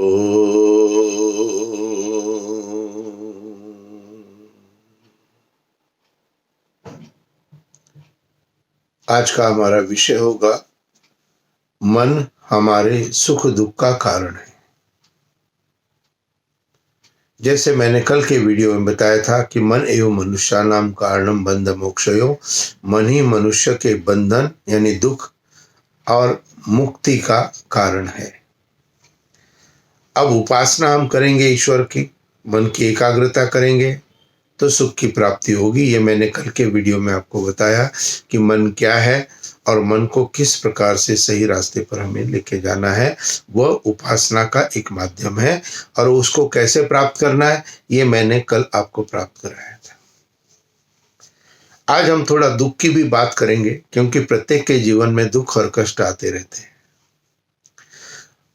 आज का हमारा विषय होगा मन हमारे सुख दुख का कारण है। जैसे मैंने कल के वीडियो में बताया था कि मन एवं मनुष्यानाम कारणम बंध मोक्षयो, मन ही मनुष्य के बंधन यानी दुख और मुक्ति का कारण है। अब उपासना हम करेंगे ईश्वर की, मन की एकाग्रता करेंगे तो सुख की प्राप्ति होगी। ये मैंने कल के वीडियो में आपको बताया कि मन क्या है और मन को किस प्रकार से सही रास्ते पर हमें लेके जाना है। वह उपासना का एक माध्यम है और उसको कैसे प्राप्त करना है ये मैंने कल आपको प्राप्त कराया था। आज हम थोड़ा दुख की भी बात करेंगे, क्योंकि प्रत्येक के जीवन में दुख और कष्ट आते रहते हैं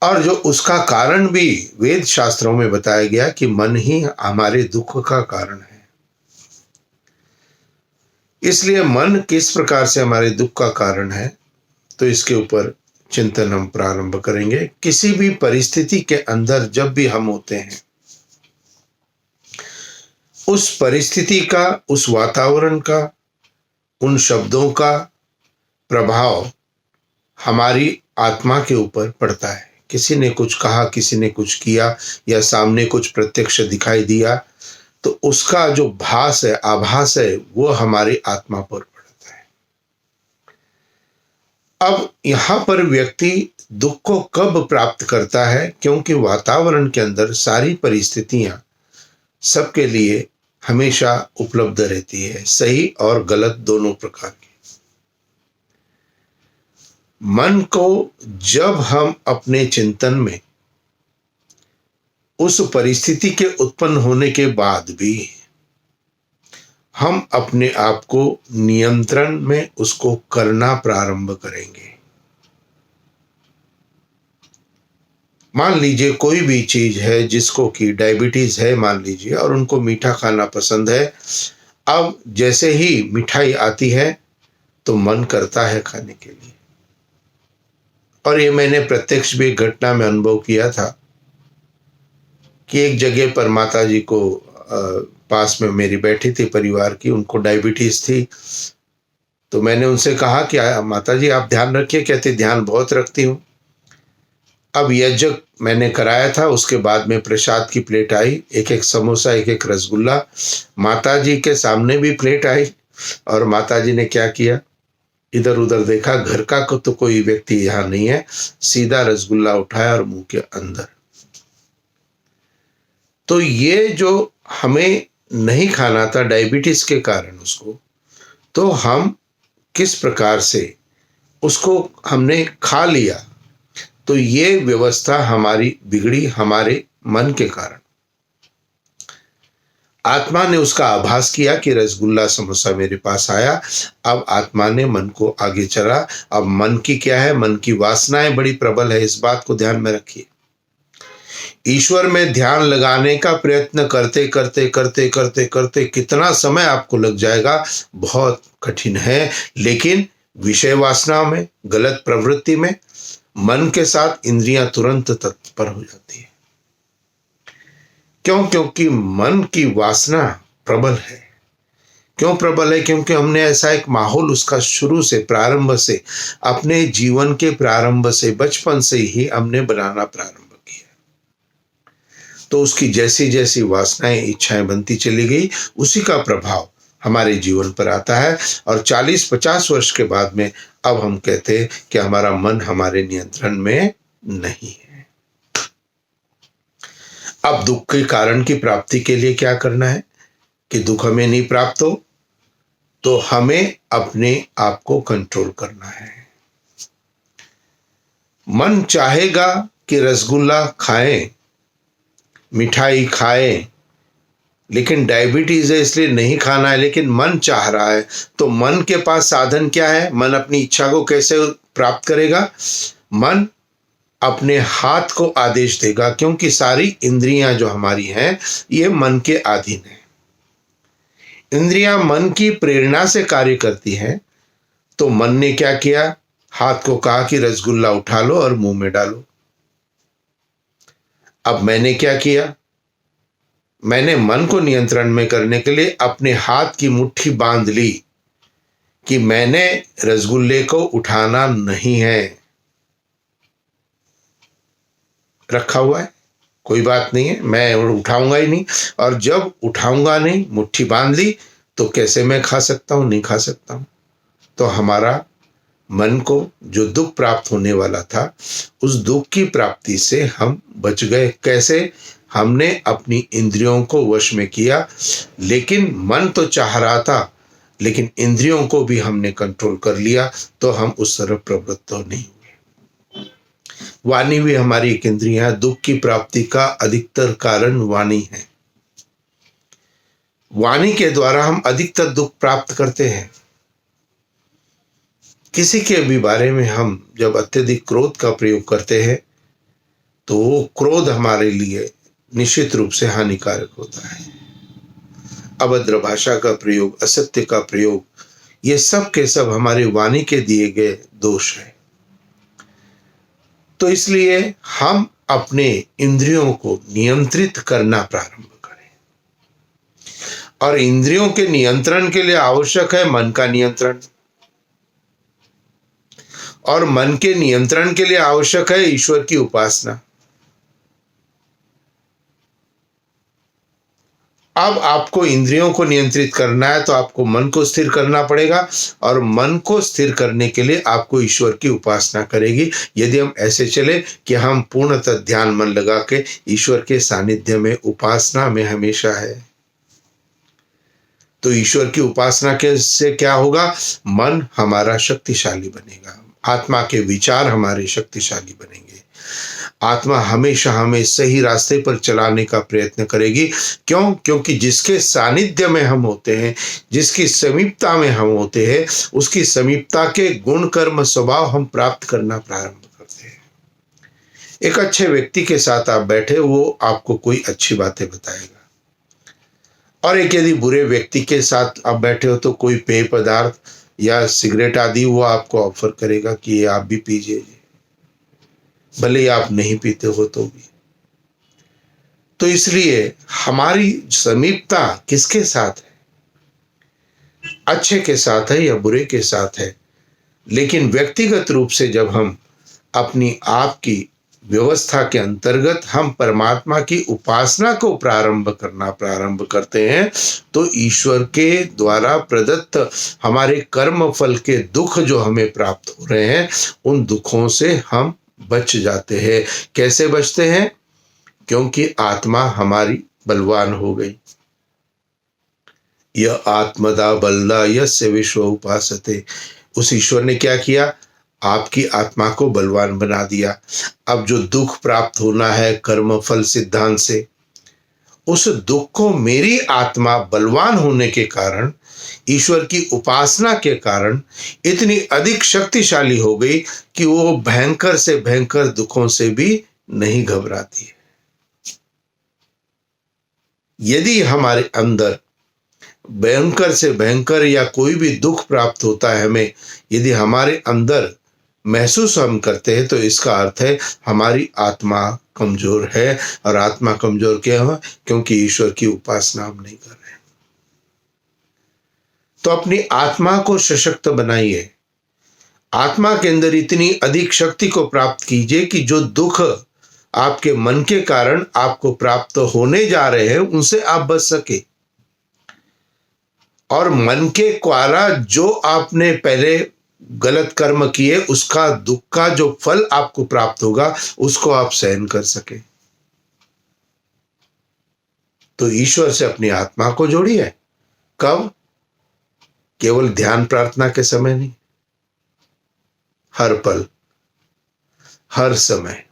और जो उसका कारण भी वेद शास्त्रों में बताया गया कि मन ही हमारे दुख का कारण है। इसलिए मन किस प्रकार से हमारे दुख का कारण है, तो इसके ऊपर चिंतन हम प्रारंभ करेंगे। किसी भी परिस्थिति के अंदर जब भी हम होते हैं, उस परिस्थिति का, उस वातावरण का, उन शब्दों का प्रभाव हमारी आत्मा के ऊपर पड़ता है। किसी ने कुछ कहा, किसी ने कुछ किया या सामने कुछ प्रत्यक्ष दिखाई दिया, तो उसका जो भास है, आभास है, वो हमारी आत्मा पर पड़ता है। अब यहां पर व्यक्ति दुख को कब प्राप्त करता है, क्योंकि वातावरण के अंदर सारी परिस्थितियां सबके लिए हमेशा उपलब्ध रहती है, सही और गलत दोनों प्रकार की। मन को जब हम अपने चिंतन में उस परिस्थिति के उत्पन्न होने के बाद भी हम अपने आप को नियंत्रण में उसको करना प्रारंभ करेंगे। मान लीजिए कोई भी चीज है, जिसको कि डायबिटीज है मान लीजिए, और उनको मीठा खाना पसंद है। अब जैसे ही मिठाई आती है तो मन करता है खाने के लिए। और ये मैंने प्रत्यक्ष भी घटना में अनुभव किया था कि एक जगह पर माता जी को पास में मेरी बैठी थी परिवार की, उनको डायबिटीज थी। तो मैंने उनसे कहा कि माता जी आप ध्यान रखिए। कहते ध्यान बहुत रखती हूँ। अब यज्ञ मैंने कराया था, उसके बाद में प्रसाद की प्लेट आई, एक एक समोसा, एक एक रसगुल्ला। माता जी के सामने भी प्लेट आई और माता जी ने क्या किया, इधर उधर देखा, घर का तो कोई व्यक्ति यहाँ नहीं है, सीधा रसगुल्ला उठाया और मुंह के अंदर। तो ये जो हमें नहीं खाना था डायबिटीज के कारण उसको, तो हम किस प्रकार से उसको हमने खा लिया, तो ये व्यवस्था हमारी बिगड़ी हमारे मन के कारण। आत्मा ने उसका आभास किया कि रसगुल्ला समोसा मेरे पास आया। अब आत्मा ने मन को आगे चला। अब मन की क्या है, मन की वासनाएं बड़ी प्रबल है, इस बात को ध्यान में रखिए। ईश्वर में ध्यान लगाने का प्रयत्न करते करते करते करते करते कितना समय आपको लग जाएगा, बहुत कठिन है। लेकिन विषय वासना में, गलत प्रवृत्ति में मन के साथ इंद्रियां तुरंत तत्पर हो जाती है। क्यों? क्योंकि मन की वासना प्रबल है। क्यों प्रबल है? क्योंकि हमने ऐसा एक माहौल उसका शुरू से, प्रारंभ से, अपने जीवन के प्रारंभ से, बचपन से ही हमने बनाना प्रारंभ किया। तो उसकी जैसी जैसी वासनाएं, इच्छाएं बनती चली गई, उसी का प्रभाव हमारे जीवन पर आता है। और 40-50 वर्ष के बाद में अब हम कहते हैं कि हमारा मन हमारे नियंत्रण में नहीं है। अब दुख के कारण की प्राप्ति के लिए क्या करना है कि दुख हमें नहीं प्राप्त हो, तो हमें अपने आप को कंट्रोल करना है। मन चाहेगा कि रसगुल्ला खाएं, मिठाई खाएं, लेकिन डायबिटीज है इसलिए नहीं खाना है, लेकिन मन चाह रहा है। तो मन के पास साधन क्या है? मन अपनी इच्छा को कैसे प्राप्त करेगा? मन अपने हाथ को आदेश देगा, क्योंकि सारी इंद्रियां जो हमारी हैं ये मन के अधीन है। इंद्रियां मन की प्रेरणा से कार्य करती हैं। तो मन ने क्या किया, हाथ को कहा कि रसगुल्ला उठा लो और मुंह में डालो। अब मैंने क्या किया, मैंने मन को नियंत्रण में करने के लिए अपने हाथ की मुट्ठी बांध ली कि मैंने रसगुल्ले को उठाना नहीं है, रखा हुआ है, कोई बात नहीं है, मैं उठाऊंगा ही नहीं। और जब उठाऊंगा नहीं, मुट्ठी बांध ली, तो कैसे मैं खा सकता हूं, नहीं खा सकता हूं। तो हमारा मन को जो दुख प्राप्त होने वाला था, उस दुख की प्राप्ति से हम बच गए। कैसे? हमने अपनी इंद्रियों को वश में किया, लेकिन मन तो चाह रहा था, लेकिन इंद्रियों को भी हमने कंट्रोल कर लिया, तो हम उस तरफ प्रवृत्त नहीं हुए। वाणी भी हमारी एक इंद्रिय है। दुख की प्राप्ति का अधिकतर कारण वाणी है। वाणी के द्वारा हम अधिकतर दुख प्राप्त करते हैं। किसी के भी बारे में हम जब अत्यधिक क्रोध का प्रयोग करते हैं, तो वो क्रोध हमारे लिए निश्चित रूप से हानिकारक होता है। अभद्र भाषा का प्रयोग, असत्य का प्रयोग, ये सब के सब हमारे वाणी के दिए गए दोष हैं। तो इसलिए हम अपने इंद्रियों को नियंत्रित करना प्रारंभ करें। और इंद्रियों के नियंत्रण के लिए आवश्यक है मन का नियंत्रण, और मन के नियंत्रण के लिए आवश्यक है ईश्वर की उपासना। अब आपको इंद्रियों को नियंत्रित करना है, तो आपको मन को स्थिर करना पड़ेगा, और मन को स्थिर करने के लिए आपको ईश्वर की उपासना करेगी। यदि हम ऐसे चले कि हम पूर्णतः ध्यान मन लगा के ईश्वर के सानिध्य में, उपासना में हमेशा है, तो ईश्वर की उपासना के से क्या होगा? मन हमारा शक्तिशाली बनेगा, आत्मा के विचार हमारे शक्तिशाली बनेंगे, आत्मा हमेशा हमें सही रास्ते पर चलाने का प्रयत्न करेगी। क्यों? क्योंकि जिसके सानिध्य में हम होते हैं, जिसकी समीपता में हम होते हैं, उसकी समीपता के गुण कर्म स्वभाव हम प्राप्त करना प्रारंभ करते हैं। एक अच्छे व्यक्ति के साथ आप बैठे, वो आपको कोई अच्छी बातें बताएगा, और एक यदि बुरे व्यक्ति के साथ आप बैठे हो, तो कोई पेय पदार्थ या सिगरेट आदि वो आपको ऑफर करेगा कि ये आप भी पीजिए, भले ही आप नहीं पीते हो तो भी। तो इसलिए हमारी समीपता किसके साथ है? अच्छे के साथ है या बुरे के साथ है? लेकिन व्यक्तिगत रूप से जब हम अपनी आप की व्यवस्था के अंतर्गत हम परमात्मा की उपासना को प्रारंभ करते हैं, तो ईश्वर के द्वारा प्रदत्त हमारे कर्म फल के दुख जो हमें प्राप्त हो रहे हैं, उन दुखों से हम बच जाते हैं। कैसे बचते हैं? क्योंकि आत्मा हमारी बलवान हो गई। यह आत्मदा बलदा यस्य विश्व उपासते। उस ईश्वर ने क्या किया? आपकी आत्मा को बलवान बना दिया। अब जो दुख प्राप्त होना है कर्म फल सिद्धांत से, उस दुख को मेरी आत्मा बलवान होने के कारण, ईश्वर की उपासना के कारण इतनी अधिक शक्तिशाली हो गई कि वो भयंकर से भयंकर दुखों से भी नहीं घबराती है। यदि हमारे अंदर भयंकर से भयंकर या कोई भी दुख प्राप्त होता है हमें, यदि हमारे अंदर महसूस हम करते हैं, तो इसका अर्थ है हमारी आत्मा कमजोर है। और आत्मा कमजोर क्यों है? क्योंकि ईश्वर की उपासना हम नहीं कर रहे। तो अपनी आत्मा को सशक्त बनाइए, आत्मा के अंदर इतनी अधिक शक्ति को प्राप्त कीजिए कि जो दुख आपके मन के कारण आपको प्राप्त होने जा रहे हैं, उनसे आप बच सके। और मन के द्वारा जो आपने पहले गलत कर्म किए, उसका दुख का जो फल आपको प्राप्त होगा, उसको आप सहन कर सके। तो ईश्वर से अपनी आत्मा को जोड़िए। कब? केवल ध्यान प्रार्थना के समय नहीं, हर पल हर समय।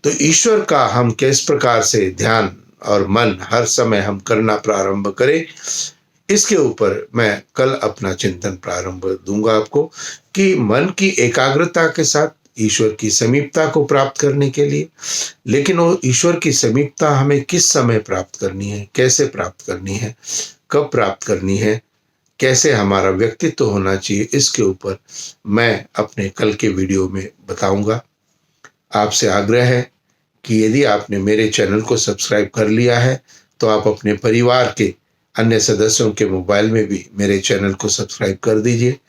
तो ईश्वर का हम किस प्रकार से ध्यान और मन हर समय हम करना प्रारंभ करें, इसके ऊपर मैं कल अपना चिंतन प्रारंभ दूंगा आपको, कि मन की एकाग्रता के साथ ईश्वर की समीपता को प्राप्त करने के लिए। लेकिन वो ईश्वर की समीपता हमें किस समय प्राप्त करनी है, कैसे प्राप्त करनी है, कब प्राप्त करनी है, कैसे हमारा व्यक्तित्व होना चाहिए, इसके ऊपर मैं अपने कल के वीडियो में बताऊंगा। आपसे आग्रह है कि यदि आपने मेरे चैनल को सब्सक्राइब कर लिया है तो आप अपने परिवार के अन्य सदस्यों के मोबाइल में भी मेरे चैनल को सब्सक्राइब कर दीजिए।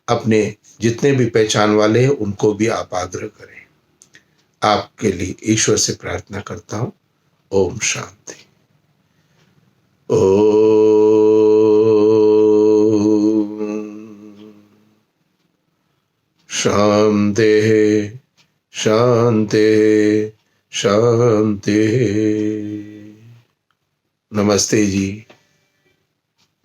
अपने जितने भी पहचान वाले हैं उनको भी आप आग्रह करें। आपके लिए ईश्वर से प्रार्थना करता हूँ। ओम शांति। ओम शांति शांति शांति। नमस्ते जी।